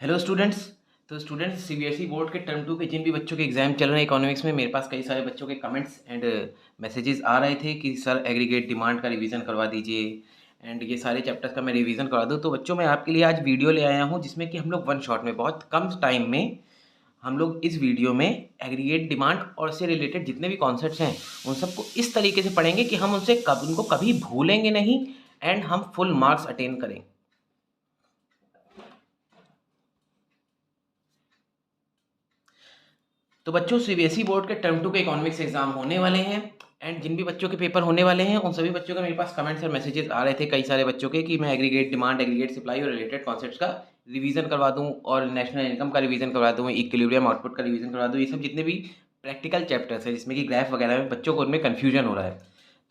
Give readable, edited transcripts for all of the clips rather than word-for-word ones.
Hello students. तो students CBSE board के term 2 के जिन भी बच्चों के एग्जाम चल रहे हैं इकोनॉमिक्स में, मेरे पास कई सारे बच्चों के कमेंट्स एंड मैसेजेस आ रहे थे कि सर एग्रीगेट डिमांड का रिवीजन करवा दीजिए एंड ये सारे चैप्टर्स का मैं रिवीजन करवा दूँ। तो बच्चों मैं आपके लिए आज वीडियो ले आया हूँ जिसमें कि हम लोग वन शॉट में बहुत कम टाइम में हम लोग इस वीडियो में एग्रीगेट डिमांड और उससे रिलेटेड जितने भी कॉन्सेप्ट्स हैं उन सबको इस तरीके से पढ़ेंगे कि हम उनको कभी भूलेंगे नहीं एंड हम फुल मार्क्स अटेन करें। तो बच्चों सीबीएसई बोर्ड के टर्म 2 के इकोनॉमिक्स एग्जाम होने वाले हैं एंड जिन भी बच्चों के पेपर होने वाले हैं उन सभी बच्चों के मेरे पास कमेंट्स और मैसेजेस आ रहे थे कई सारे बच्चों के कि मैं एग्रीगेट डिमांड, एग्रीगेट सप्लाई और रिलेटेड कॉन्सेप्ट्स का रिवीजन करवा दूं और नेशनल इनकम का रिवीजन करवा दूं, इक्विलिब्रियम आउटपुट का रिवीजन करवा दूं। ये सब जितने भी प्रैक्टिकल चैप्टर्स हैं जिसमें कि ग्राफ वगैरह में बच्चों को उनमें कन्फ्यूजन हो रहा है।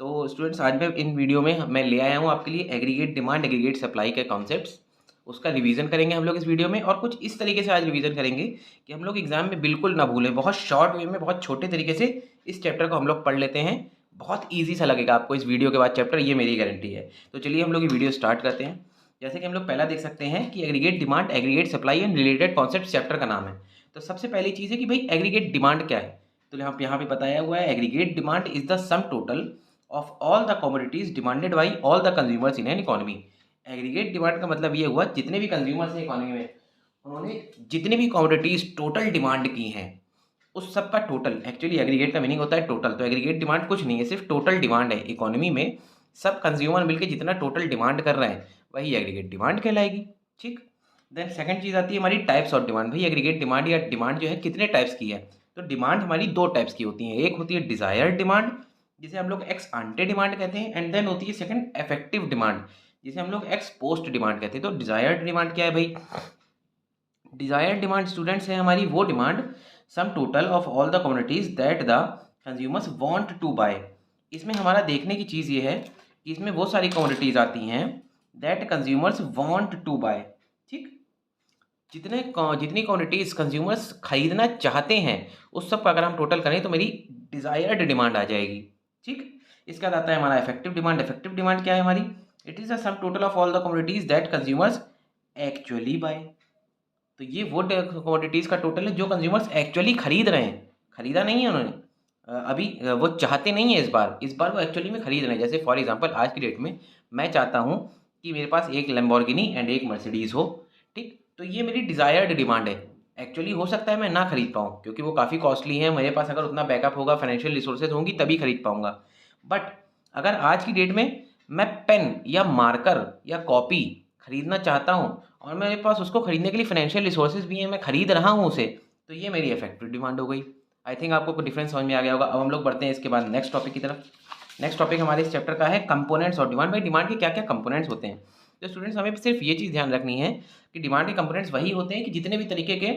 तो स्टूडेंट्स आज मैं इन वीडियो में मैं ले आया हूँ आपके लिए एग्रीगेट डिमांड, एग्रीगेट सप्लाई के कॉन्सेप्ट्स, उसका रिवीजन करेंगे हम लोग इस वीडियो में। और कुछ इस तरीके से आज रिवीजन करेंगे कि हम लोग एग्जाम में बिल्कुल ना भूलें। बहुत शॉर्ट वे में, बहुत छोटे तरीके से इस चैप्टर को हम लोग पढ़ लेते हैं। बहुत ईजी सा लगेगा आपको इस वीडियो के बाद चैप्टर, ये मेरी गारंटी है। तो चलिए हम लोग ये वीडियो स्टार्ट करते हैं। जैसे कि हम लोग पहला देख सकते हैं कि aggregate demand, aggregate supply and related concept chapter का नाम है। तो सबसे पहली चीज़ है कि भाई एग्रीगेट डिमांड क्या है। तो यहाँ पे बताया हुआ है aggregate demand is the sum total of all the commodities demanded by all the consumers in an economy. Aggregate demand का मतलब ये हुआ जितने भी कंज्यूमर्स हैं इकोनॉमी में उन्होंने जितनी भी कमोडिटीज टोटल डिमांड की हैं उस सब का टोटल। एक्चुअली एग्रीगेट का मीनिंग होता है टोटल, तो एग्रीगेट डिमांड कुछ नहीं है, सिर्फ टोटल डिमांड है। इकोनॉमी में सब कंज्यूमर मिलकर जितना टोटल डिमांड कर रहे हैं वही एग्रीगेट डिमांड कहलाएगी। ठीक। देन सेकंड चीज़ आती है हमारी टाइप्स ऑफ डिमांड। भाई एग्रीगेट डिमांड या डिमांड जो है कितने टाइप्स की है। तो डिमांड हमारी दो टाइप्स की होती है। एक होती है डिज़ायर डिमांड जिसे हम लोग एक्स आंटे डिमांड कहते हैं, एंड देन होती है सेकंड इफेक्टिव डिमांड जिसे हम लोग एक्स पोस्ट डिमांड कहते हैं। तो डिज़ायर्ड डिमांड क्या है भाई। डिज़ायर्ड डिमांड स्टूडेंट्स है हमारी वो demand sum total of all the communities that the consumers want to buy. इसमें हमारा देखने की चीज़ ये है कि इसमें वो सारी कम्युनिटीज आती हैं that consumers want to buy. ठीक। जितनी क्वांटिटीज कंज्यूमर्स खरीदना चाहते हैं उस सब का अगर हम टोटल करें तो मेरी डिज़ायर्ड डिमांड आ जाएगी। ठीक। इसके बाद आता है हमारा इफेक्टिव डिमांड। इफेक्टिव डिमांड क्या है हमारी। It is the sum total of all the commodities that consumers actually buy. तो ये वो कमोडिटीज़ का टोटल है जो कंज्यूमर्स एक्चुअली खरीद रहे हैं, खरीदा नहीं है उन्होंने अभी वो चाहते नहीं है इस बार वो एक्चुअली में खरीद रहे हैं। जैसे फॉर एग्जांपल आज की डेट में मैं चाहता हूँ कि मेरे पास एक लैम्बोर्गिनी एंड एक मर्सिडीज़ हो। ठीक। तो ये मेरी डिज़ायर्ड डिमांड है। एक्चुअली हो सकता है मैं ना खरीद पाऊँ क्योंकि वो काफ़ी कॉस्टली है। मेरे पास अगर उतना बैकअप होगा, फाइनेंशियल रिसोर्सेज होंगी तभी खरीद पाऊँगा। बट अगर आज की डेट में मैं पेन या मार्कर या कॉपी खरीदना चाहता हूँ और मेरे पास उसको खरीदने के लिए फाइनेंशियल रिसोर्सेज भी हैं, मैं खरीद रहा हूँ उसे, तो ये मेरी इफेक्टिव डिमांड हो गई। आई थिंक आपको कुछ डिफरेंस समझ में आ गया होगा। अब हम लोग बढ़ते हैं इसके बाद नेक्स्ट टॉपिक की तरफ। नेक्स्ट टॉपिक हमारे इस चैप्टर का है कंपोनेंट्स ऑफ डिमांड। भाई डिमांड के क्या क्या कंपोनेंट्स होते हैं। तो स्टूडेंट्स हमें सिर्फ ये चीज़ ध्यान रखनी है कि डिमांड के कंपोनेंट्स वही होते हैं कि जितने भी तरीके के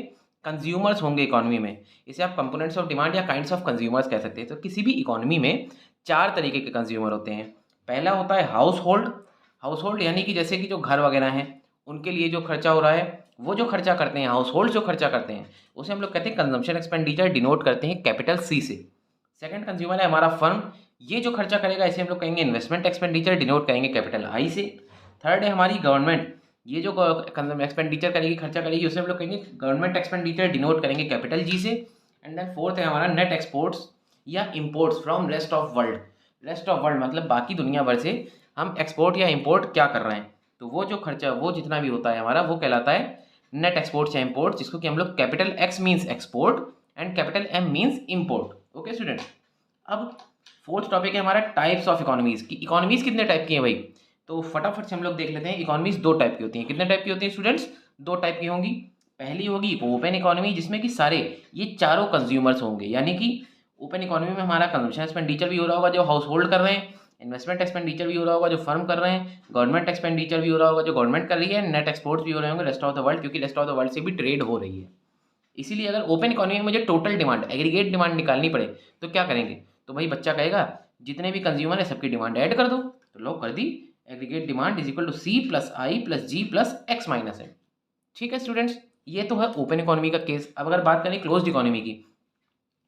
कंज्यूमर्स होंगे इकोनॉमी में, इसे आप कंपोनेंट्स ऑफ डिमांड या काइंड्स ऑफ कंज्यूमर्स कह सकते हैं। तो किसी भी इकोनॉमी में चार तरीके के कंज्यूमर होते हैं। पहला होता है हाउस होल्ड। हाउस होल्ड यानी कि जैसे कि जो घर वगैरह हैं उनके लिए जो खर्चा हो रहा है, वो जो खर्चा करते हैं हाउस होल्ड जो खर्चा करते हैं उसे हम लोग कहते हैं कंजम्पशन एक्सपेंडिचर, डिनोट करते हैं कैपिटल सी से। सेकंड कंज्यूमर है हमारा फर्म। ये जो खर्चा करेगा इसे हम लोग कहेंगे इन्वेस्टमेंट एक्सपेंडिचर, डिनोट करेंगे कैपिटल आई से। थर्ड है हमारी गवर्नमेंट। ये जो एक्सपेंडिचर करेगी, खर्चा करेगी, उसे हम लोग कहेंगे गवर्नमेंट एक्सपेंडिचर, डिनोट करेंगे कैपिटल जी से। एंड देन फोर्थ है हमारा नेट एक्सपोर्ट्स या imports from rest of world. Rest of world मतलब बाकी दुनिया भर से हम एक्सपोर्ट या इम्पोर्ट क्या कर रहे हैं, तो वो जो खर्चा वो जितना भी होता है हमारा वो कहलाता है नेट एक्सपोर्ट्स या इम्पोर्ट, जिसको कि हम लोग capital X means export and capital M means import. Okay student. अब फोर्थ टॉपिक है हमारा टाइप्स ऑफ इकोनॉमीज की। इकोनॉमीज कितने टाइप की हैं भाई, तो फटाफट से हम लोग देख लेते हैं। इकोनॉमीज दो टाइप की होती हैं। कितने टाइप की होती हैं स्टूडेंट्स, दो टाइप की होंगी। पहली होगी ओपन इकोनॉमी जिसमें कि सारे ये चारों कंज्यूमर्स होंगे, यानी कि ओपन इकोनॉमी में हमारा कंजम्पशन एक्सपेंडिचर भी हो रहा होगा जो हाउस होल्ड कर रहे हैं, इन्वेस्टमेंट एक्सपेंडिचर भी हो रहा होगा जो फर्म कर रहे हैं, गवर्नमेंट एक्सपेंडिचर भी हो रहा होगा जो गवर्नमेंट कर रही है, नेट एक्सपोर्ट्स भी हो रहे होंगे रेस्ट ऑफ द वर्ल्ड, क्योंकि रेस्ट ऑफ द वर्ल्ड से भी ट्रेड हो रही है। इसीलिए अगर ओपन इकोनॉमी में मुझे टोटल डिमांड, एग्रीगेट डिमांड निकालनी पड़े तो क्या करेंगे, तो भाई बच्चा कहेगा जितने भी कंज्यूमर है सबकी डिमांड ऐड कर दो। तो लो कर दी, aggregate demand is equal to C plus I plus G plus X minus M. ठीक है स्टूडेंट्स, ये तो है ओपन इकोनॉमी का केस। अब अगर बात करें क्लोज्ड इकोनॉमी की,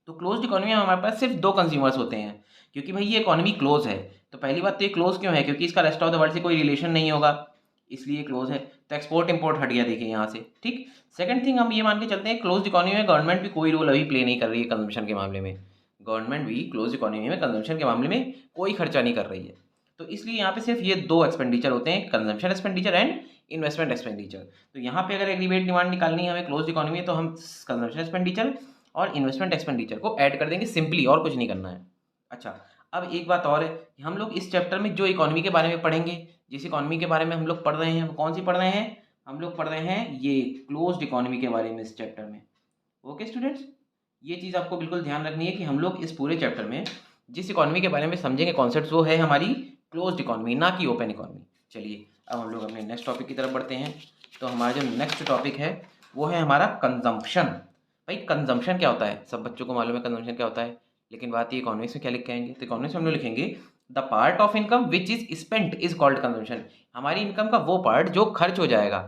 तो क्लोज्ड इकोनॉमी में हमारे पास सिर्फ दो कंज्यूमर्स होते हैं, क्योंकि भाई ये इकोनॉमी क्लोज है। तो पहली बात तो ये क्लोज क्यों है, क्योंकि इसका रेस्ट ऑफ द वर्ल्ड से कोई रिलेशन नहीं होगा, इसलिए क्लोज है। तो एक्सपोर्ट इंपोर्ट हट गया, देखिए यहाँ से, ठीक। सेकंड थिंग हम ये मान के चलते हैं क्लोज्ड इकोनॉमी में गवर्नमेंट भी कोई रोल अभी प्ले नहीं कर रही है कंजम्पशन के मामले में। गवर्नमेंट भी क्लोज्ड इकोनॉमी में कंजम्पशन के मामले में कोई खर्चा नहीं कर रही है। तो इसलिए यहाँ पे सिर्फ ये दो एक्सपेंडिचर होते हैं, consumption expenditure and investment expenditure. तो यहाँ पे अगर एग्रीगेट डिमांड निकालनी है हमें क्लोज्ड इकोनॉमी में, तो हम कंजम्पशन एक्सपेंडिचर और इन्वेस्टमेंट एक्सपेंडिचर को ऐड कर देंगे सिंपली, और कुछ नहीं करना है। अच्छा, अब एक बात और है, हम लोग इस चैप्टर में जो इकोनॉमी के बारे में पढ़ेंगे, जिस इकोनॉमी के बारे में हम लोग पढ़ रहे हैं, वो कौन सी पढ़ रहे हैं, हम लोग पढ़ रहे हैं ये क्लोज्ड इकोनॉमी के बारे में इस चैप्टर में। ओके स्टूडेंट्स, ये चीज़ आपको बिल्कुल ध्यान रखनी है कि हम लोग इस पूरे चैप्टर में जिस इकोनॉमी के बारे में समझेंगे कॉन्सेप्ट, वो है हमारी क्लोज्ड इकोनॉमी, ना कि ओपन इकोनॉमी। चलिए अब हम लोग अपने नेक्स्ट टॉपिक की तरफ बढ़ते हैं। तो हमारा जो नेक्स्ट टॉपिक है वो है हमारा कंजम्पशन। भाई कंजम्पशन क्या होता है, सब बच्चों को मालूम है कंजम्पशन क्या होता है, लेकिन बात ये इकोनॉमिक्स में क्या लिख के आएंगे, तो इकोनॉमिक्स में हम लोग लिखेंगे the part of income which is spent is called consumption. हमारी इनकम का वो पार्ट जो खर्च हो जाएगा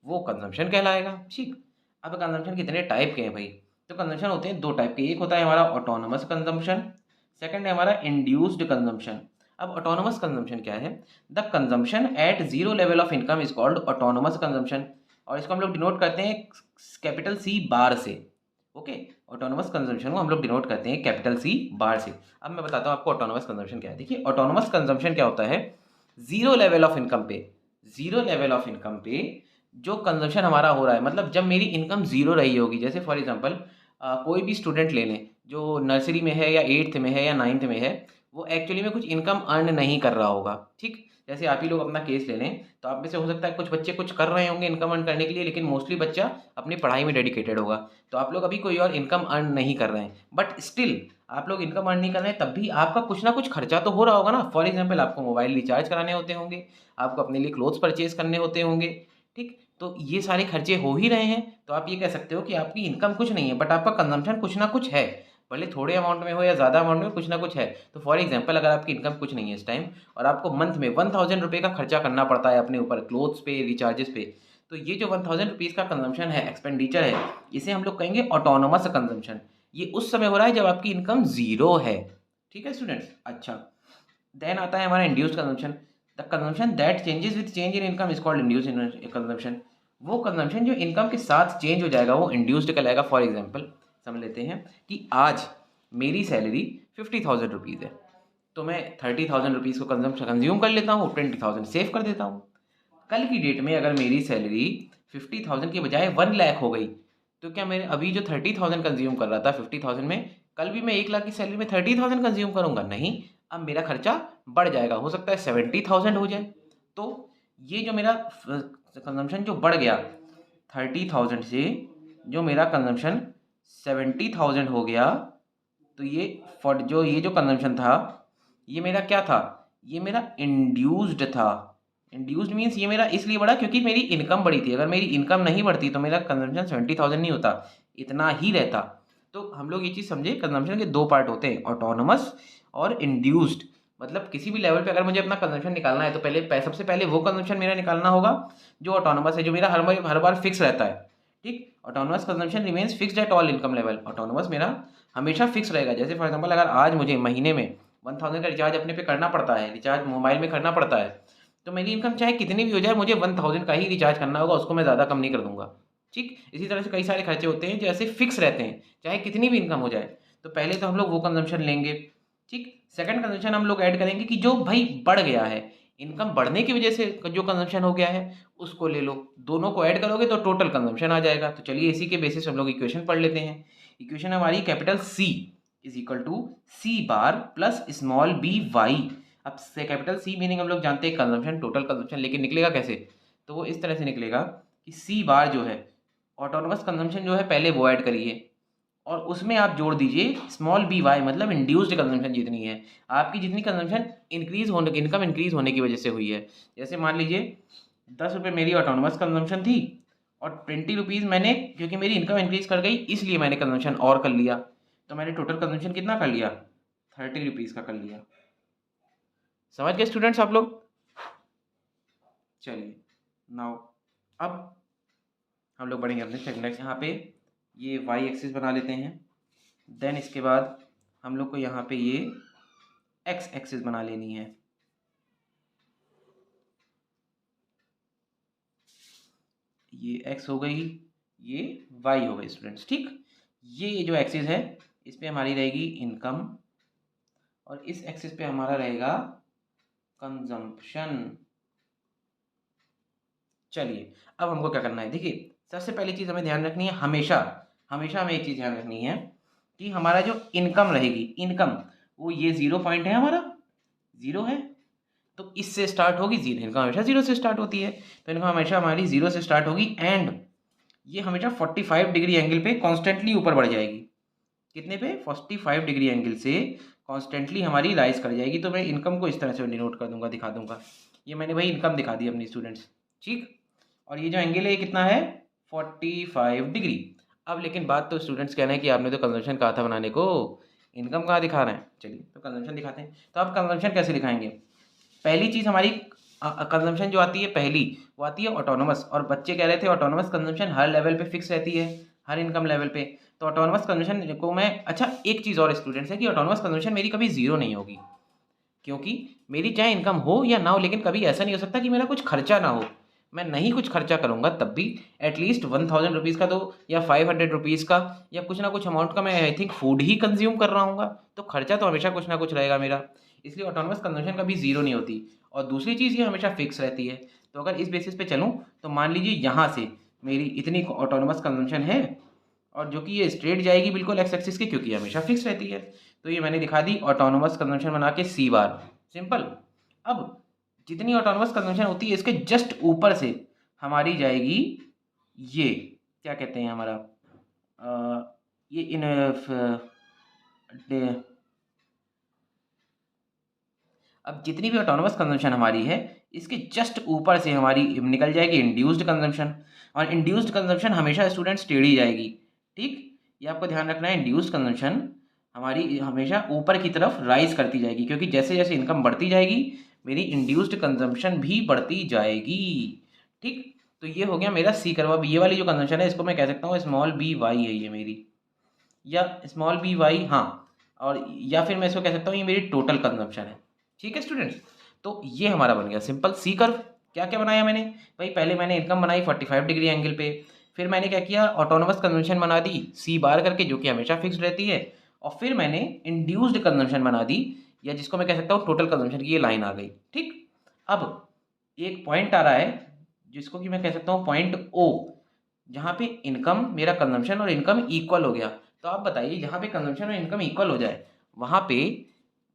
वो कंजम्पशन कहलाएगा, ठीक। अब कंजम्पशन कितने टाइप के हैं भाई, तो कंजम्पशन होते हैं दो टाइप के, एक होता है हमारा ऑटोनोमस कंजम्पशन, सेकंड है हमारा इंड्यूस्ड कंजम्पशन। अब ऑटोनोमस कंजम्पशन क्या है, the consumption at zero level of income is called autonomous consumption, और इसको हम लोग डिनोट करते हैं कैपिटल सी बार से। ओके, ऑटोनोमस कंजम्पशन को हम लोग डिनोट करते हैं कैपिटल सी बार से। अब मैं बताता हूँ आपको ऑटोनोमस कंजम्पशन क्या है। देखिए ऑटोनोमस कंजम्पशन क्या होता है, जीरो लेवल ऑफ इनकम पे, जीरो लेवल ऑफ इनकम पे जो कंजम्पशन हमारा हो रहा है, मतलब जब मेरी इनकम जीरो रही होगी, जैसे फॉर एग्जांपल कोई भी स्टूडेंट ले लें जो नर्सरी में है या 8th में है या 9th में है, वो एक्चुअली में कुछ इनकम अर्न नहीं कर रहा होगा, ठीक। जैसे आप ही लोग अपना केस ले लें, तो आप में से हो सकता है कुछ बच्चे कुछ कर रहे होंगे इनकम अर्न करने के लिए, लेकिन मोस्टली बच्चा अपनी पढ़ाई में डेडिकेटेड होगा। तो आप लोग अभी कोई और इनकम अर्न नहीं कर रहे हैं, बट स्टिल आप लोग इनकम अर्न नहीं कर रहे हैं, तब भी आपका कुछ ना कुछ खर्चा तो हो रहा होगा ना। फॉर एग्जाम्पल आपको मोबाइल रिचार्ज कराने होते होंगे, आपको अपने लिए क्लोथ्स परचेज करने होते होंगे, ठीक। तो ये सारे खर्चे हो ही रहे हैं, तो आप ये कह सकते हो कि आपकी इनकम कुछ नहीं है, बट आपका कंजम्पशन कुछ ना कुछ है, भले थोड़े अमाउंट में हो या ज़्यादा अमाउंट में, कुछ ना कुछ है। तो फॉर एग्जांपल अगर आपकी इनकम कुछ नहीं है इस टाइम, और आपको मंथ में 1000 रुपये का खर्चा करना पड़ता है अपने ऊपर क्लोथ्स पे, रिचार्जेस पे, तो ये जो 1000 रुपीज़ का कंजम्पशन है, एक्सपेंडिचर है, इसे हम लोग कहेंगे ऑटोनोमस कंजम्पशन। ये उस समय हो रहा है जब आपकी इनकम ज़ीरो है, ठीक है स्टूडेंट्स। अच्छा, देन आता है हमारा induced consumption. The consumption that changes with change in income is called induced consumption. वो कंजम्पशन जो इनकम के साथ चेंज हो जाएगा वो इंड्यूस्ड कहलाएगा। फॉर एग्जांपल समझ लेते हैं कि आज मेरी सैलरी 50,000 रुपीज़ है, तो मैं 30,000 रुपीज़ को कंज्यूम कर लेता हूँ, 20,000 सेव कर देता हूँ। कल की डेट में अगर मेरी सैलरी 50,000 की बजाय 1 लाख हो गई, तो क्या मैं अभी जो 30,000 कंज्यूम कर रहा था 50,000 में, कल भी मैं 1 लाख की सैलरी में 30,000 कंज्यूम करूंगा? नहीं, अब मेरा खर्चा बढ़ जाएगा, हो सकता है 70,000 हो जाए। तो ये जो मेरा कंजम्पशन जो बढ़ गया 30,000 से, जो मेरा कंजम्पशन 70,000 हो गया, तो ये जो कंजम्पशन था ये मेरा क्या था, ये मेरा इंड्यूस्ड था। इंड्यूस्ड मीन्स ये मेरा इसलिए बढ़ा क्योंकि मेरी इनकम बढ़ी थी। अगर मेरी इनकम नहीं बढ़ती तो मेरा कंजम्पशन 70,000 नहीं होता, इतना ही रहता। तो हम लोग ये चीज़ समझे, कंजम्पशन के दो पार्ट होते हैं, ऑटोनोमस और इंड्यूस्ड। मतलब किसी भी लेवल पे अगर मुझे अपना कंजम्पशन निकालना है, तो सबसे पहले वो कंजम्पशन मेरा निकालना होगा जो ऑटोनोमस है, जो मेरा हर बार फिक्स रहता है, ठीक। Autonomous consumption remains fixed at all income level. Autonomous मेरा हमेशा फिक्स रहेगा। जैसे फॉर एग्जांपल अगर आज मुझे महीने में 1000 का रिचार्ज अपने पे करना पड़ता है, रिचार्ज मोबाइल में करना पड़ता है, तो मेरी इनकम चाहे कितनी भी हो जाए, मुझे 1000 का ही रिचार्ज करना होगा, उसको मैं ज़्यादा कम नहीं कर दूंगा, ठीक। इसी तरह से कई सारे खर्चे होते हैं जो ऐसे फिक्स रहते हैं, चाहे कितनी भी इनकम हो जाए। तो पहले तो हम लोग वो कंजम्पशन लेंगे, ठीक। सेकंड कंजम्पशन हम लोग ऐड करेंगे कि जो भाई बढ़ गया है, इनकम बढ़ने की वजह से जो कंजम्पशन हो गया है उसको ले लो, दोनों को ऐड करोगे तो टोटल कंजम्पशन आ जाएगा। तो चलिए इसी के बेसिस हम लोग इक्वेशन पढ़ लेते हैं। इक्वेशन हमारी capital C is equal to C bar plus small b y. अब से कैपिटल सी मीनिंग हम लोग जानते हैं कंजम्पशन, टोटल कंजम्पशन, लेकिन निकलेगा कैसे, तो वो इस तरह से निकलेगा कि सी बार जो है ऑटोनोमस कंजम्पशन जो है पहले वो ऐड करिए, और उसमें आप जोड़ दीजिए स्मॉल बी वाई, मतलब इंड्यूस्ड कंजम्पशन जितनी है, आपकी जितनी कंजम्पशन इंक्रीज होने, इनकम इंक्रीज होने की वजह से हुई है। जैसे मान लीजिए 10 रुपये मेरी ऑटोनोमस कंजम्पशन थी, और 20 रुपीज़ मैंने, क्योंकि मेरी इनकम इंक्रीज कर गई इसलिए मैंने कंजम्पशन और कर लिया, तो मैंने टोटल कंजम्पशन कितना कर लिया, 30 रुपीज़ का कर लिया। समझ गए स्टूडेंट्स आप लोग? चलिए नाउ अब हम लोग बढ़ेंगे अपने नेक्स्ट, यहाँ पे ये वाई एक्सिस बना लेते हैं। देन इसके बाद हम लोग को यहाँ पे ये एक्स एक्सिस बना लेनी है। ये x हो गई, ये y हो गई स्टूडेंट्स। ठीक, ये जो एक्सिस है इस पे हमारी रहेगी इनकम और इस एक्सिस पे हमारा रहेगा कंजम्पशन। चलिए अब हमको क्या करना है, देखिए सबसे पहली चीज़ हमें ध्यान रखनी है, हमेशा हमेशा हमें एक चीज़ ध्यान रखनी है कि हमारा जो इनकम रहेगी, इनकम वो ये 0 पॉइंट है, हमारा 0 है, तो इससे स्टार्ट होगी जीरो। इनकम हमेशा 0 से स्टार्ट होती है, तो इनकम हमेशा हमारी 0 से स्टार्ट होगी एंड ये हमेशा 45 डिग्री एंगल पे कॉन्स्टेंटली ऊपर बढ़ जाएगी। कितने पे? 45 डिग्री एंगल से कॉन्स्टेंटली हमारी राइज कर जाएगी। तो मैं इनकम को इस तरह से डिनोट कर दूंगा, दिखा दूंगा। ये मैंने भाई इनकम दिखा दी अपनी स्टूडेंट्स। ठीक, और ये जो एंगल है ये कितना है? 45 डिग्री। अब लेकिन बात तो स्टूडेंट्स कहना है कि आपने तो कंजम्पशन कहा था बनाने को, इनकम कहाँ दिखा रहे हैं। चलिए तो कंजम्पशन दिखाते हैं। तो आप कंजम्पशन कैसे दिखाएंगे? पहली चीज़ हमारी कंजम्पशन जो आती है पहली, वो आती है ऑटोनोमस। और बच्चे कह रहे थे ऑटोनोमस कंजम्पशन हर लेवल पे फिक्स रहती है, हर इनकम लेवल पे। तो ऑटोनोमस कंजम्पशन को मैं, अच्छा एक चीज़ और स्टूडेंट्स है कि ऑटोनोमस कंजम्पशन मेरी कभी जीरो नहीं होगी, क्योंकि मेरी चाहे इनकम हो या ना हो, लेकिन कभी ऐसा नहीं हो सकता कि मेरा कुछ खर्चा ना हो। मैं नहीं कुछ खर्चा करूँगा तब भी एटलीस्ट 1000 रुपीज़ का तो, या 500 रुपीज़ का, या कुछ ना कुछ अमाउंट का मैं I think food he consume कर रहा हूँ, तो खर्चा तो हमेशा कुछ ना कुछ रहेगा मेरा। इसलिए ऑटोनोमस कंजम्पशन कभी जीरो नहीं होती। और दूसरी चीज़ ये हमेशा फिक्स रहती है। तो अगर इस बेसिस पे चलूँ तो मान लीजिए यहाँ से मेरी इतनी ऑटोनोमस कंजम्पशन है, और जो कि ये स्ट्रेट जाएगी बिल्कुल एक्स एक्सिस के, क्योंकि हमेशा फिक्स रहती है। तो ये मैंने दिखा दी ऑटोनोमस कंजम्पशन बना के सी बार, सिंपल। अब जितनी ऑटोनोमस कंजम्पशन होती है इसके जस्ट ऊपर से हमारी जाएगी ये, क्या कहते हैं हमारा ये इन अब जितनी भी ऑटोनोमस कंजम्पशन हमारी है इसके जस्ट ऊपर से हमारी निकल जाएगी इंड्यूस्ड कंजम्पशन। और इंड्यूस्ड कंजम्पशन हमेशा स्टूडेंट्स टेढ़ी जाएगी। ठीक, ये आपको ध्यान रखना है। इंड्यूस्ड कंजम्पशन हमारी हमेशा ऊपर की तरफ राइज करती जाएगी, क्योंकि जैसे जैसे इनकम बढ़ती जाएगी मेरी इंड्यूस्ड कंजम्पशन भी बढ़ती जाएगी। ठीक, तो ये हो गया मेरा सी कर्व। अब ये वाली जो कंजम्पशन है इसको मैं कह सकता हूँ स्मॉल बी वाई है ये मेरी, या स्मॉल बी वाई, हाँ, और या फिर मैं इसको कह सकता हूँ ये मेरी टोटल कंजम्पशन है। ठीक है स्टूडेंट्स, तो ये हमारा बन गया सिंपल सी कर्व। क्या क्या बनाया मैंने भाई? पहले मैंने इनकम बनाई 45 डिग्री एंगल पे, फिर मैंने क्या किया, ऑटोनोमस कंजम्पशन बना दी सी बार करके, जो कि हमेशा फिक्स्ड रहती है। और फिर मैंने इंड्यूस्ड कंजम्पशन बना दी, या जिसको मैं कह सकता हूँ टोटल कंजम्पशन की ये लाइन आ गई। ठीक, अब एक पॉइंट आ रहा है जिसको कि मैं कह सकता हूँ पॉइंट ओ, जहाँ पे इनकम, मेरा कंजम्पशन और इनकम इक्वल हो गया। तो आप बताइए, जहाँ पे कंजम्पशन और इनकम इक्वल हो जाए वहाँ पे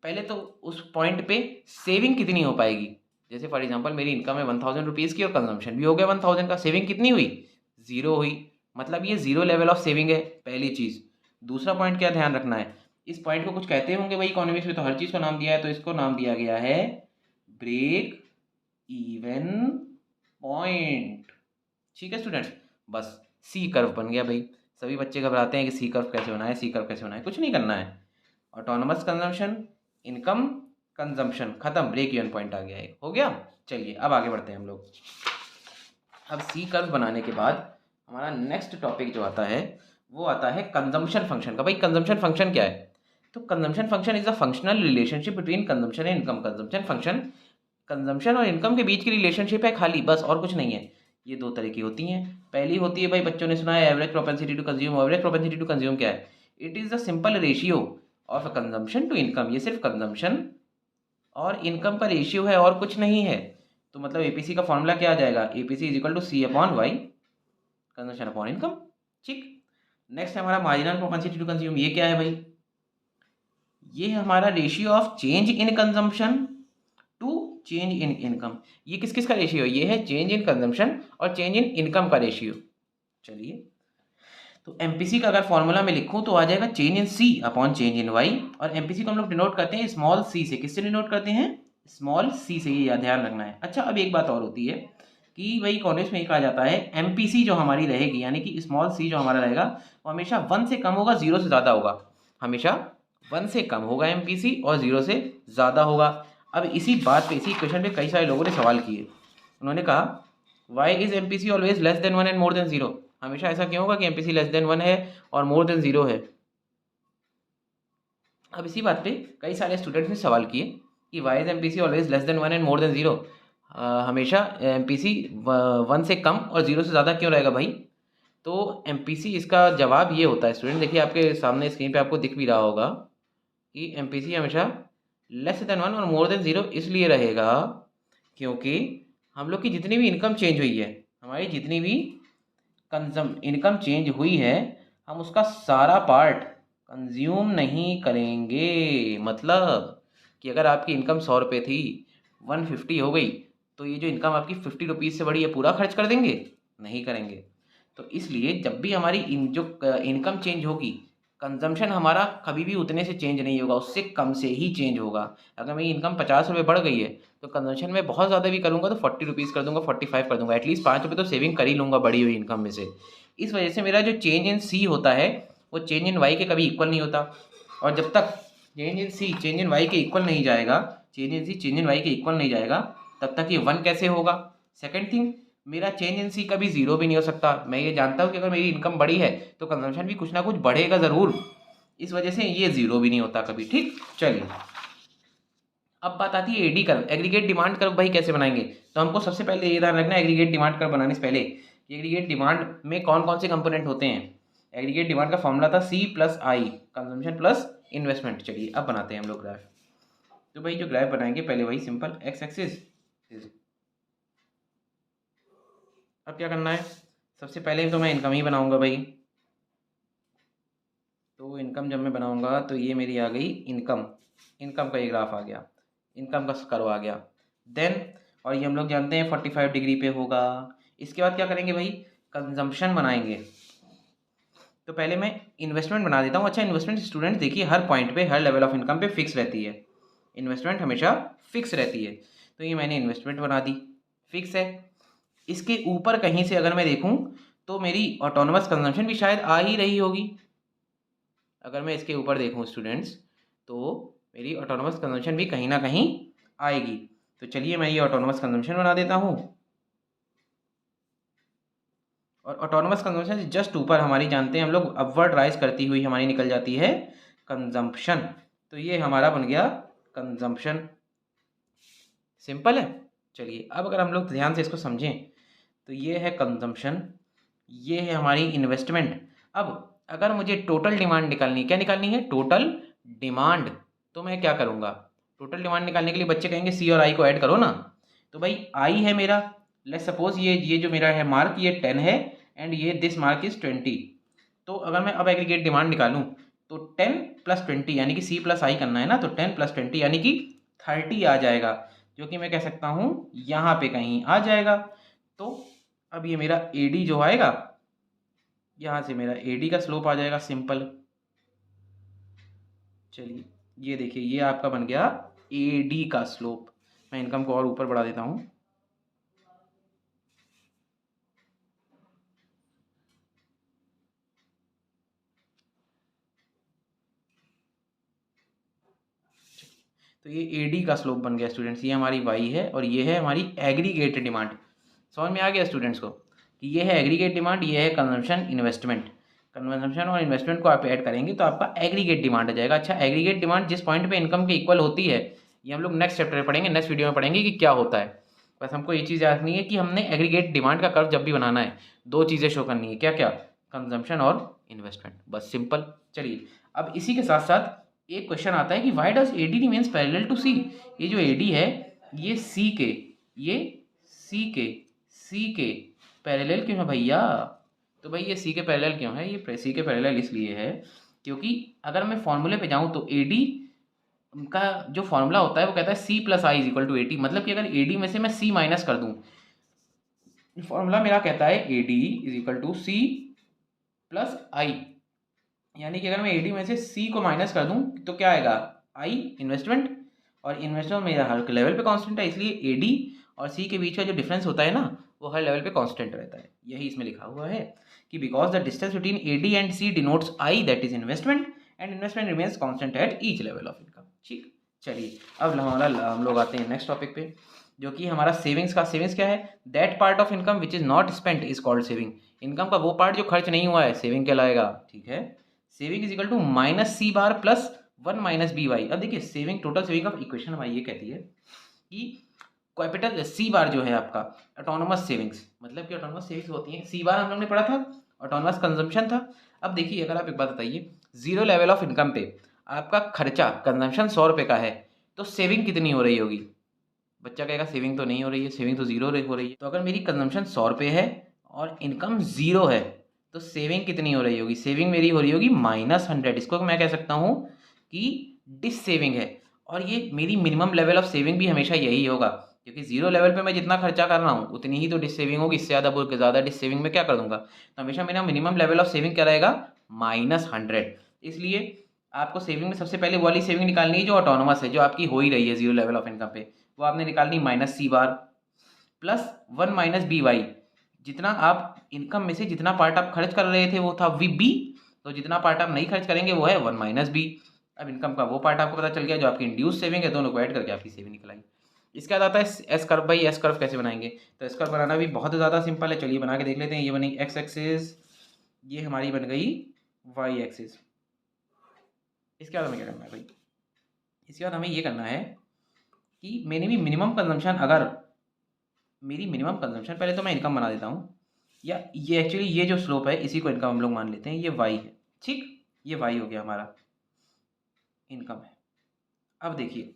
पहले तो उस पॉइंट पे सेविंग कितनी हो पाएगी? जैसे फॉर एग्जांपल मेरी इनकम है 1000 रुपीज़ की और कंजम्पशन भी हो गया 1000 का, सेविंग कितनी हुई? जीरो हुई। मतलब ये जीरो लेवल ऑफ सेविंग है, पहली चीज़। दूसरा पॉइंट क्या ध्यान रखना है, इस पॉइंट को कुछ कहते होंगे भाई इकोनॉमिक्स में, तो हर चीज़ को नाम दिया है, तो इसको नाम दिया गया है ब्रेक इवन पॉइंट। ठीक है स्टूडेंट्स, बस सी कर्व बन गया भाई। सभी बच्चे घबराते हैं कि सी कर्व कैसे बनाए, सी कर्व कैसे बनाए। कुछ नहीं करना है, ऑटोनोमस कंजम्पशन, इनकम, कंजम्पशन, खत्म, ब्रेक इवन पॉइंट आ गया है, हो गया। चलिए अब आगे बढ़ते हैं हम लोग। अब सी कर्व बनाने के बाद हमारा नेक्स्ट टॉपिक जो आता है वो आता है कंजम्पशन फंक्शन का। भाई कंजम्पशन फंक्शन क्या है? तो consumption function is a functional relationship between consumption and income. Consumption function consumption और इनकम के बीच की रिलेशनशिप है खाली, बस, और कुछ नहीं है। ये दो तरह की होती हैं। पहली होती है भाई, बच्चों ने सुना है average propensity to consume. Average propensity to consume क्या है? It is the simple ratio of consumption to income. ये सिर्फ कंजम्पशन और इनकम का रेशियो है और कुछ नहीं है। तो मतलब एपीसी का फॉर्मूला क्या आ जाएगा? APC is equal to C upon Y, consumption upon income. ठीक, नेक्स्ट है हमारा मार्जिनल प्रोपेंसिटी टू कंज्यूम। ये क्या है भाई? ये है हमारा ratio of change in consumption to change in income. ये किस किस का रेशियो? ये है चेंज इन कंजम्पशन और चेंज इन इनकम का रेशियो। चलिए, तो एमपीसी का अगर फॉर्मूला में लिखूं तो आ जाएगा change in C upon change in Y. और एमपीसी को हम लोग डिनोट करते हैं स्मॉल सी से। किससे डिनोट करते हैं? स्मॉल सी से, ये ध्यान रखना है। अच्छा, अब एक बात और होती है कि भाई कॉलेज में ये कहा जाता है एमपीसी जो हमारी रहेगी, यानी कि स्मॉल सी जो हमारा रहेगा, वो हमेशा 1 से कम होगा, 0 से ज़्यादा होगा। हमेशा 1 से कम होगा एमपीसी और 0 से ज़्यादा होगा। अब इसी बात पे, इसी क्वेश्चन पे कई सारे लोगों ने सवाल किए। उन्होंने कहा why is MPC always less than 1 and more than 0? हमेशा ऐसा क्यों होगा कि एमपीसी लेस देन 1 है और मोर देन 0 है? अब इसी बात पे कई सारे स्टूडेंट्स ने सवाल किए कि why is MPC always less than 1 and more than 0? हमेशा MPC 1 से कम और 0 से ज़्यादा क्यों रहेगा भाई? तो MPC इसका जवाब ये होता है स्टूडेंट, देखिए आपके सामने स्क्रीन पे आपको दिख भी रहा होगा कि MPC हमेशा लेस देन 1 और मोर देन 0 इसलिए रहेगा क्योंकि हम लोग की जितनी भी इनकम चेंज हुई है, हमारी जितनी भी इनकम चेंज हुई है, हम उसका सारा पार्ट कंज्यूम नहीं करेंगे। मतलब कि अगर आपकी इनकम 100 रुपये थी, 150 हो गई, तो ये जो इनकम आपकी 50 रुपीज़ से बड़ी है पूरा खर्च कर देंगे? नहीं करेंगे। तो इसलिए जब भी हमारी इनकम चेंज होगी, कंजम्पशन हमारा कभी भी उतने से चेंज नहीं होगा, उससे कम से ही चेंज होगा। अगर मेरी इनकम 50 रुपये बढ़ गई है तो कंजम्पशन में बहुत ज़्यादा भी करूँगा तो 40 रुपीज़ कर दूंगा, 45 कर दूंगा, एटलीस्ट 5 रुपये तो सेविंग कर ही लूँगा बढ़ी हुई इनकम में से। इस वजह से मेरा जो चेंज इन सी होता है वो चेंज इन वाई के कभी इक्वल नहीं होता। और जब तक change in C change in Y के इक्वल नहीं जाएगा, change in C change in Y के इक्वल नहीं जाएगा, तब तक ये 1 कैसे होगा? सेकेंड थिंग, मेरा चेंज इन सी कभी 0 भी नहीं हो सकता। मैं ये जानता हूँ कि अगर मेरी इनकम बढ़ी है तो कंजम्पशन भी कुछ ना कुछ बढ़ेगा ज़रूर, इस वजह से ये 0 भी नहीं होता कभी। ठीक, चलिए अब बात आती है AD curve, aggregate demand curve भाई कैसे बनाएंगे? तो हमको सबसे पहले ये ध्यान रखना है एग्रीगेट डिमांड कर्व बनाने से पहले एग्रीगेट डिमांड में कौन कौन से कंपोनेंट होते हैं। एग्रीगेट डिमांड का फॉर्मूला था C + I, consumption plus investment. चलिए अब बनाते हैं हम लोग ग्राफ। तो भाई जो ग्राफ बनाएंगे पहले वही सिंपल एक्स एक्सिस। अब क्या करना है, सबसे पहले तो मैं इनकम ही बनाऊंगा भाई। तो इनकम जब मैं बनाऊंगा तो ये मेरी आ गई इनकम, इनकम का ये ग्राफ आ गया, इनकम का कर्व आ गया। देन और ये हम लोग जानते हैं 45 डिग्री पे होगा। इसके बाद क्या करेंगे भाई, कंजम्पशन बनाएंगे। तो पहले मैं इन्वेस्टमेंट बना देता हूँ। अच्छा, इन्वेस्टमेंट स्टूडेंट देखिए हर पॉइंट पे, हर लेवल ऑफ इनकम पे फिक्स रहती है, इन्वेस्टमेंट हमेशा फिक्स रहती है। तो ये मैंने इन्वेस्टमेंट बना दी, फिक्स है। इसके ऊपर कहीं से अगर मैं देखूँ तो मेरी ऑटोनोमस कंजम्पशन भी शायद आ ही रही होगी। अगर मैं इसके ऊपर देखूँ स्टूडेंट्स तो मेरी ऑटोनोमस कंजम्पशन भी कहीं ना कहीं आएगी। तो चलिए मैं ये ऑटोनोमस कंजम्पशन बना देता हूँ। और ऑटोनोमस कंजम्पशन से जस्ट ऊपर हमारी जानते हैं हम लोग अपवर्ड राइज करती हुई हमारी निकल जाती है कंजम्पशन। तो ये हमारा बन गया कंजम्पशन, सिंपल है। चलिए अब अगर हम लोग ध्यान से इसको समझें तो ये है कंजम्पशन, ये है हमारी इन्वेस्टमेंट। अब अगर मुझे टोटल डिमांड निकालनी है, क्या निकालनी है, टोटल डिमांड, तो मैं क्या करूँगा, टोटल डिमांड निकालने के लिए बच्चे कहेंगे C और I को ऐड करो ना। तो भाई I है मेरा, लेट्स सपोज ये जो मेरा है मार्क ये 10 है एंड ये दिस मार्क इज 20। तो अगर मैं अब एग्रीगेट डिमांड निकालूं तो 10 + 20 यानी कि C + I करना है ना, तो 10 + 20 यानी कि 30 आ जाएगा, जो कि मैं कह सकता हूँ यहाँ पे कहीं आ जाएगा। तो अब ये मेरा AD जो आएगा, यहाँ से मेरा AD का स्लोप आ जाएगा, सिंपल। चलिए ये देखिए ये आपका बन गया AD का स्लोप। मैं इनकम को और ऊपर बढ़ा देता हूँ। तो ये AD का स्लोप बन गया स्टूडेंट्स, ये हमारी Y है और ये है हमारी एग्रीगेट डिमांड। समझ में आ गया स्टूडेंट्स को कि ये है एग्रीगेट डिमांड, ये है कंजम्पशन इन्वेस्टमेंट। कंजम्पशन और इन्वेस्टमेंट को आप ऐड करेंगे तो आपका एग्रीगेट डिमांड आ जाएगा। अच्छा, एग्रीगेट डिमांड जिस पॉइंट पे इनकम के इक्वल होती है, ये हम लोग नेक्स्ट चैप्टर में पढ़ेंगे, नेक्स्ट वीडियो में पढ़ेंगे कि क्या होता है। बस हमको ये चीज़ याद नहीं है कि हमने एग्रीगेट डिमांड का कर्व जब भी बनाना है 2 चीज़ें शो करनी है, क्या क्या, कंजम्पशन और इन्वेस्टमेंट, बस सिंपल। चलिए अब इसी के साथ साथ एक क्वेश्चन आता है कि why does AD remains parallel to C। ये जो AD है ये C के, ये C के पैरेलल क्यों है भैया? तो भाई ये C के पैरेलल क्यों है, ये C के पैरेलल इसलिए है क्योंकि अगर मैं फॉर्मूले पे जाऊँ तो AD का जो फॉर्मूला होता है वो कहता है C + I = AD। मतलब कि अगर AD में से मैं C माइनस कर दूँ, फॉर्मूला मेरा कहता है AD = C + I, यानी कि अगर मैं AD में से C को माइनस कर दूं तो क्या आएगा, I इन्वेस्टमेंट, और इन्वेस्टमेंट मेरा हर लेवल पे कांस्टेंट है, इसलिए AD और C के बीच का जो डिफरेंस होता है ना वो हर लेवल पे कांस्टेंट रहता है। यही इसमें लिखा हुआ है कि because the distance between AD and C denotes I, that is investment, and investment remains constant at each level of income. ठीक, चलिए अब हम लोग आते हैं नेक्स्ट टॉपिक पे, जो कि हमारा सेविंग्स का। सेविंग्स क्या है, that part of income which is not spent is called saving. Income का वो पार्ट जो खर्च नहीं हुआ है सेविंग कहलाएगा। ठीक है, saving is equal to -C bar + 1 - BY। अब देखिए saving, total saving of equation हमारी ये कहती है कि कैपिटल सी बार जो है आपका ऑटोनोमस सेविंग्स, मतलब कि ऑटोनोमस सेविंग्स होती हैं, सी बार हम लोग ने पढ़ा था ऑटोनोमस कंजम्पशन था। अब देखिए अगर आप एक बात बताइए, जीरो लेवल ऑफ इनकम पे आपका खर्चा कंजम्पशन 100 रुपये का है, तो सेविंग कितनी हो रही होगी? बच्चा कहेगा सेविंग तो नहीं हो रही है, सेविंग तो जीरो हो रही है। तो अगर मेरी कंजम्पशन 100 रुपये है और इनकम जीरो है, तो सेविंग कितनी हो रही होगी? सेविंग मेरी हो रही होगी -100। इसको मैं कह सकता हूँ कि डिस सेविंग है। और ये मेरी मिनिमम लेवल ऑफ सेविंग भी हमेशा यही होगा, क्योंकि जीरो लेवल पे मैं जितना खर्चा कर रहा हूँ उतनी ही तो डिस सेविंग होगी। इससे ज़्यादा डिस सेविंग में क्या कर दूंगा? तो हमेशा मेरा मिनिमम लेवल ऑफ सेविंग क्या रहेगा? -100। इसलिए आपको सेविंग में सबसे पहले वो वाली सेविंग निकालनी है जो ऑटोनोमस है, जो आपकी हो ही रही है जीरो लेवल ऑफ इनकम पे। वो आपने निकालनी -C बार प्लस 1 - BY। जितना आप इनकम में से जितना पार्ट आप खर्च कर रहे थे वो था VB, तो जितना पार्ट आप नहीं खर्च करेंगे वो है 1 - B। अब इनकम का वो पार्ट आपको पता चल गया जो आपकी इंड्यूस सेविंग है, दोनों को ऐड करके आपकी सेविंग निकल आई। इसके बाद आता है एस कर्व। भाई एस कर्व कैसे बनाएंगे? तो एस कर्व बनाना भी बहुत ज़्यादा सिंपल है, चलिए बना के देख लेते हैं। ये बनी एक्स एक्सिस, ये हमारी बन गई वाई एक्सिस। इसके बाद हमें क्या करना है भाई? इसके बाद हमें ये करना है कि मैंने भी मिनिमम कंजम्पशन, अगर मेरी मिनिमम कंजम्पशन, पहले तो मैं इनकम बना देता हूँ, या ये एक्चुअली ये जो स्लोप है इसी को इनकम हम लोग मान लेते हैं, ये वाई है, ठीक। ये वाई हो गया हमारा इनकम है। अब देखिए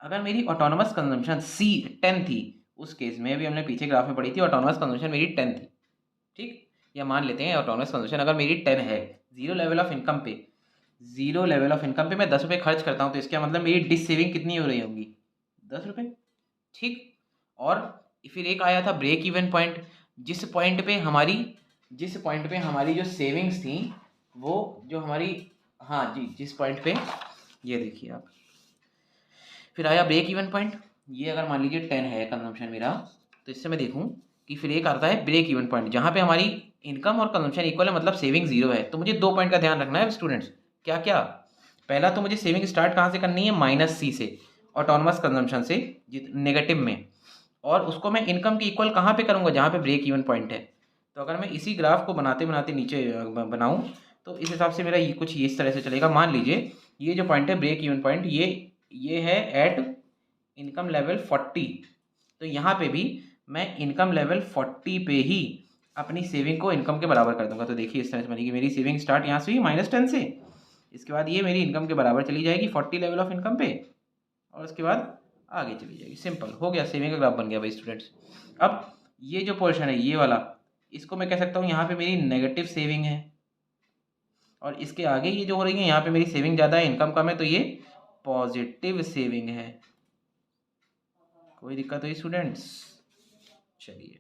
अगर मेरी ऑटोनोमस कंजम्पशन सी 10 थी, उस केस में भी हमने पीछे ग्राफ में पढ़ी थी, ऑटोनोमस कंजम्पशन मेरी 10 थी, ठीक। या मान लेते हैं ऑटोनोमस कंजम्पशन अगर मेरी 10 है, जीरो लेवल ऑफ इनकम पे, जीरो लेवल ऑफ इनकम पे मैं 10 रुपये खर्च करता हूँ, तो इसका मतलब मेरी डिस सेविंग कितनी हो रही होंगी? 10 रुपये, ठीक। और फिर एक आया था ब्रेक इवन पॉइंट, जिस पॉइंट पे हमारी जो सेविंग्स थी वो जो हमारी, हाँ जी, जिस पॉइंट पे, ये देखिए आप, फिर आया ब्रेक इवन पॉइंट। ये अगर मान लीजिए 10 है कंजम्पशन मेरा, तो इससे मैं देखूं कि फिर एक आता है ब्रेक इवन पॉइंट, जहाँ पे हमारी इनकम और कंजम्पशन इक्वल है, मतलब सेविंग जीरो है। तो मुझे 2 पॉइंट का ध्यान रखना है स्टूडेंट्स। क्या क्या? पहला तो मुझे सेविंग स्टार्ट कहाँ से करनी है? -C से, ऑटोनोमस कंजम्पशन से, नेगेटिव में। और उसको मैं इनकम की इक्वल कहाँ पे करूँगा? जहाँ पे ब्रेक इवन पॉइंट है। तो अगर मैं इसी ग्राफ को बनाते बनाते नीचे बनाऊँ, तो इस हिसाब से मेरा ये कुछ इस तरह से चलेगा। मान लीजिए ये जो पॉइंट है ब्रेक इवन पॉइंट, ये है एट इनकम लेवल 40। तो यहाँ पे भी मैं इनकम लेवल 40 पे ही अपनी सेविंग को इनकम के बराबर कर दूंगा। तो देखिए इस तरह से बनेगी मेरी सेविंग स्टार्ट यहाँ से हुई -10 से, इसके बाद ये मेरी इनकम के बराबर चली जाएगी 40 लेवल ऑफ इनकम पे, और उसके बाद आगे चली जाएगी। सिंपल हो गया, सेविंग का ग्राफ बन गया भाई स्टूडेंट्स। अब ये जो पोर्शन है ये वाला, इसको मैं कह सकता हूँ यहाँ पे मेरी नेगेटिव सेविंग है, और इसके आगे ये जो हो रही है यहाँ पे मेरी सेविंग ज़्यादा है, इनकम कम है, तो ये पॉजिटिव सेविंग है। कोई दिक्कत हुई स्टूडेंट्स? चलिए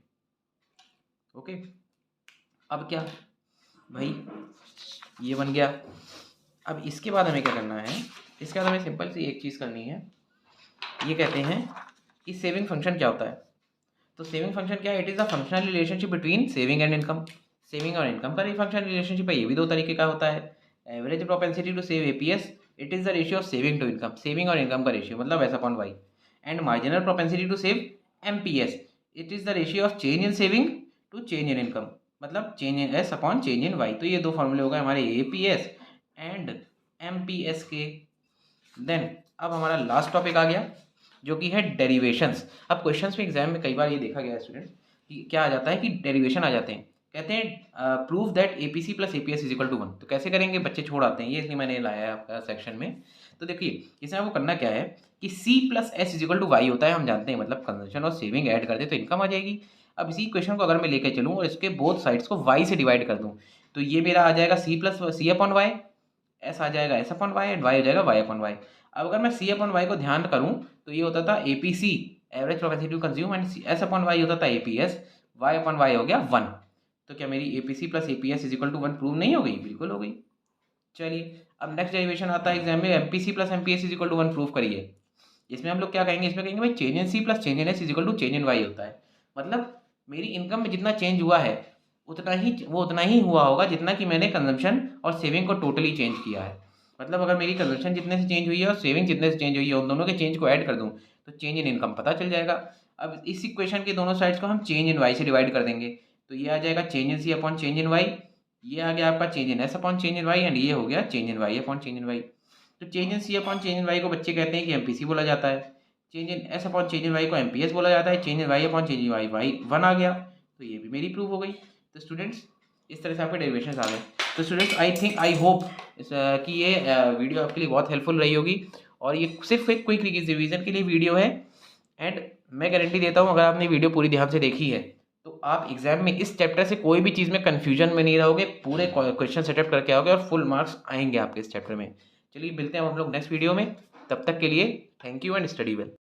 ओके। अब क्या भाई, ये बन गया। अब इसके बाद हमें क्या करना है? इसके बाद हमें सिंपल सी एक चीज़ करनी है। ये कहते हैं कि सेविंग फंक्शन क्या होता है? तो सेविंग फंक्शन क्या है? It is a functional relationship between saving and income. Saving और इनकम का फंक्शनल रिलेशनशिप है, ये भी 2 तरीके का होता है। Average propensity to save APS, it is the ratio of saving to income, saving और इनकम का रेशियो, मतलब S/Y। And marginal propensity to save MPS, it is the ratio of change in saving to change in income, मतलब change in S/चेंज इन Y। तो ये 2 फॉर्मूले हो गए हमारे APS एंड MPS के। देन अब हमारा लास्ट टॉपिक आ गया जो कि है डेरिवेशंस। अब क्वेश्चंस में एग्जाम में कई बार ये देखा गया है स्टूडेंट कि क्या आ जाता है कि डेरिवेशन आ जाते हैं, कहते हैं प्रूव दैट APC + APS = 1। तो कैसे करेंगे? बच्चे छोड़ आते हैं, ये इसलिए मैंने लाया है आपका सेक्शन में। तो देखिए इसमें आपको करना क्या है कि C + S = Y होता है, हम जानते हैं, मतलब कंजम्पशन और सेविंग ऐड कर दे तो इनकम आ जाएगी। अब इसी क्वेश्चन को अगर मैं लेकर चलूँ और इसके बोथ साइड्स को Y से डिवाइड कर दूँ, तो ये मेरा आ जाएगा C/Y, S आ जाएगा S/Y एंड Y हो जाएगा Y/Y। अब अगर मैं C/Y को ध्यान करूँ तो ये होता था APC, average propensity to consume, and S/Y होता था APS, Y/Y हो गया 1। तो क्या मेरी APC + APS = 1 प्रूव नहीं हो गई? बिल्कुल हो गई। चलिए अब नेक्स्ट डेरिवेशन आता है एग्जाम में, MPC + MPS = 1 प्रूव करिए। इसमें हम लोग क्या कहेंगे? इसमें कहेंगे भाई change in C + change in S = change in Y होता है। मतलब मेरी इनकम में जितना चेंज हुआ है उतना ही हुआ होगा जितना कि मैंने कंजम्पशन और सेविंग को टोटली चेंज किया है। मतलब अगर मेरी कंजम्पशन जितने से चेंज हुई है और सेविंग जितने से चेंज हुई है, उन दोनों के चेंज को ऐड कर दूं तो चेंज इन इनकम पता चल जाएगा। अब इस इक्वेशन के दोनों साइड्स को हम चेंज इन वाई से डिवाइड कर देंगे, तो ये आ जाएगा change in C upon change in Y, ये आ गया आपका change in S upon change in Y, and ये हो गया change in Y upon change in Y. तो change in C upon change in Y को बच्चे कहते हैं कि MPC बोला जाता है, change in S upon change in Y को एमपीएस बोला जाता है, change in Y upon change in Y Y 1 आ गया, तो ये भी मेरी प्रूव हो गई। तो स्टूडेंट्स इस तरह से आपके डेरिवेशंस आ गए। तो स्टूडेंट्स आई होप कि ये वीडियो आपके लिए बहुत हेल्पफुल रही होगी, और ये सिर्फ एक क्विक रिवीजन के लिए वीडियो है। एंड मैं गारंटी देता हूँ अगर आपने वीडियो पूरी ध्यान से देखी है तो आप एग्जाम में इस चैप्टर से कोई भी चीज़ में कन्फ्यूजन में नहीं रहोगे, पूरे क्वेश्चन सेटअप करके आओगे और फुल मार्क्स आएंगे आपके इस चैप्टर में। चलिए मिलते हैं हम लोग नेक्स्ट वीडियो में, तब तक के लिए thank you and study well.